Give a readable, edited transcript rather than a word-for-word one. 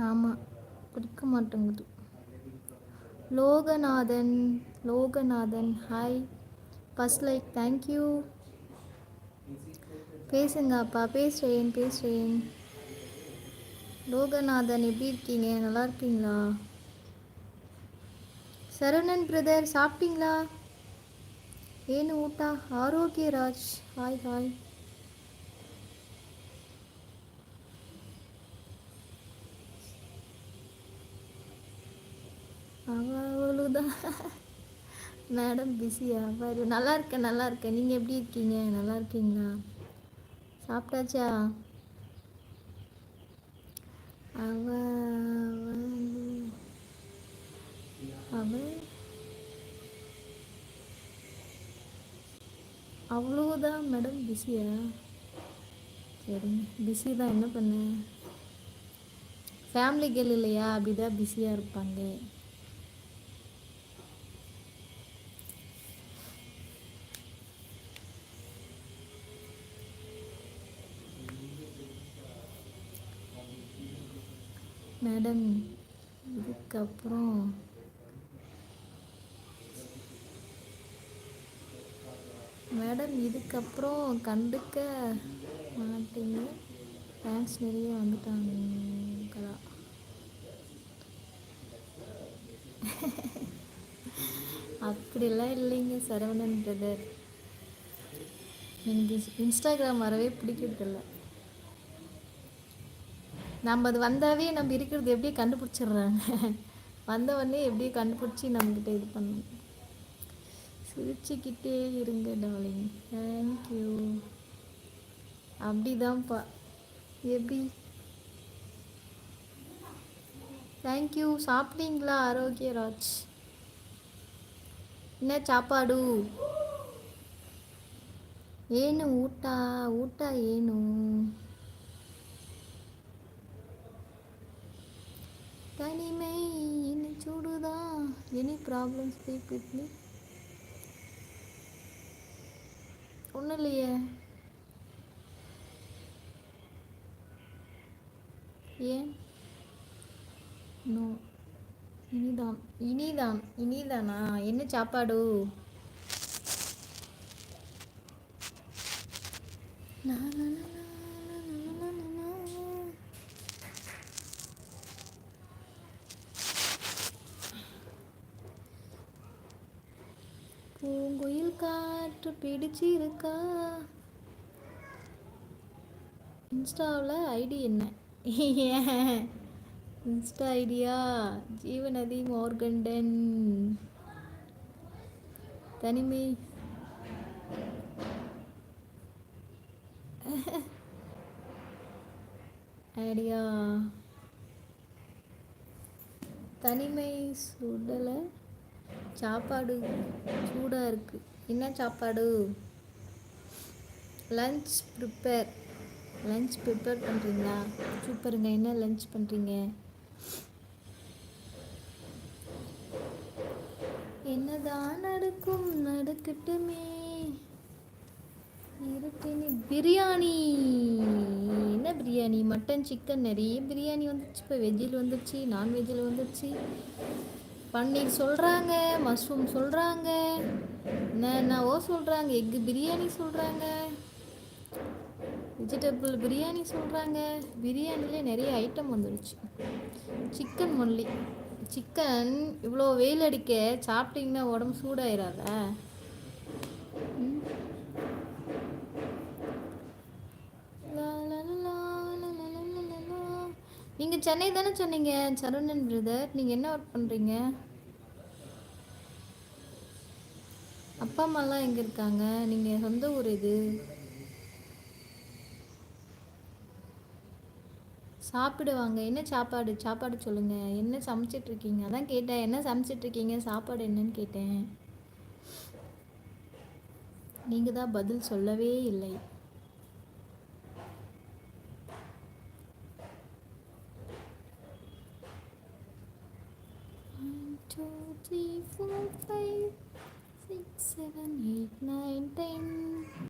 ஆமாம், பிடிக்க மாட்டேங்குது. Loganathan, Loganathan hi. First like thank you. பேசுங்க அப்பா. பேசுகிறேன். லோகநாதன் எப்படி இருக்கீங்க? நல்லா இருக்கீங்களா? சரவணன் பிரதர் சாப்பிட்டீங்களா? ಏನು ಊಟ? ಆರೋಗ್ಯ ರಾಜ್ ಹಾಯ್ ಹಾಯ್. அவ்வளோதான். மேடம் பிஸியா? பாரு, நல்லா இருக்கேன். நீங்கள் எப்படி இருக்கீங்க? நல்லா இருக்கீங்களா? சாப்பிட்டாச்சா? அவ அவ அவ்வளோதான் மேடம் பிஸியா? சரிங்க, பிஸி தான். என்ன பண்ண, ஃபேமிலி கேர்ள் இல்லையா? அப்படிதான் பிஸியாக இருப்பாங்க. மேடம் இதுக்கப்புறம் கண்டுக்க மாட்டீங்க. ஃபேன்ஸ் நிறைய வந்துட்டாங்களா? அப்படிலாம் இல்லைங்க சரவணன் பிரதர். எனக்கு இன்ஸ்டாகிராம் வரவே பிடிக்கிறதில்ல. நம்ம அது வந்தாவே நம்ம இருக்கிறது எப்படியே கண்டுபிடிச்சிடுறாங்க. வந்தவொடனே எப்படியே கண்டுபிடிச்சி நம்மக்கிட்ட இது பண்ணணும். சிரிச்சுக்கிட்டே இருங்க டார்லிங். தேங்க்யூ. அப்படிதான்ப்பா. எப்படி? தேங்க்யூ. சாப்பிட்டீங்களா ஆரோக்கியராஜ்? என்ன சாப்பாடு? ಏನು ಊಟ ಏನು? தனிமை இன்னும் சூடுதான். Any problem speak with me. ஒன்றும் இல்லையே. ஏன்? நோ. இனிதானா? என்ன சாப்பாடு? பூங்குயில் காற்று பிடிச்சிருக்கா? இன்ஸ்டாவில் ஐடி என்ன? இன்ஸ்டா ஐடியா ஜீவநதி மோர்கண்டன். தனிமை ஐடியா. தனிமை சுடலை. சாப்பாடு சூடாக இருக்குது. என்ன சாப்பாடு? லன்ச் ப்ரிப்பேர் பண்ணுறீங்களா? சூப்பருங்க. என்ன லன்ச் பண்ணுறீங்க? என்னதான் நடக்கட்டுமே. பிரியாணி. என்ன பிரியாணி? மட்டன், சிக்கன், நிறைய பிரியாணி வந்துடுச்சு. இப்போ வெஜ்ஜில் வந்துடுச்சு, நான்வெஜ்ஜில் வந்துடுச்சு. பன்னீர் சொல்கிறாங்க, மஷ்ரூம் சொல்கிறாங்க, என்னென்னவோ சொல்கிறாங்க. எக்கு பிரியாணி சொல்கிறாங்க, வெஜிடபிள் பிரியாணி சொல்கிறாங்க. பிரியாணிலே நிறைய ஐட்டம் வந்துடுச்சு. Chicken only. சிக்கன் இவ்வளோ வெயில் அடிக்க சாப்பிட்டிங்கன்னா உடம்பு சூடாயிராத? நீங்கள் சென்னை தானே சொன்னீங்க சரவணன் பிரதர்? நீங்கள் என்ன ஒர்க் பண்ணுறீங்க? அப்பா அம்மாலாம் எங்கே இருக்காங்க? நீங்கள் சொந்த ஊர் இது? சாப்பிடுவாங்க. என்ன சாப்பாடு சொல்லுங்கள். என்ன சமைச்சிட்ருக்கீங்க? அதான் கேட்டேன், என்ன சமைச்சிட்ருக்கீங்க, சாப்பாடு என்னன்னு கேட்டேன். நீங்கள் தான் பதில் சொல்லவே இல்லை.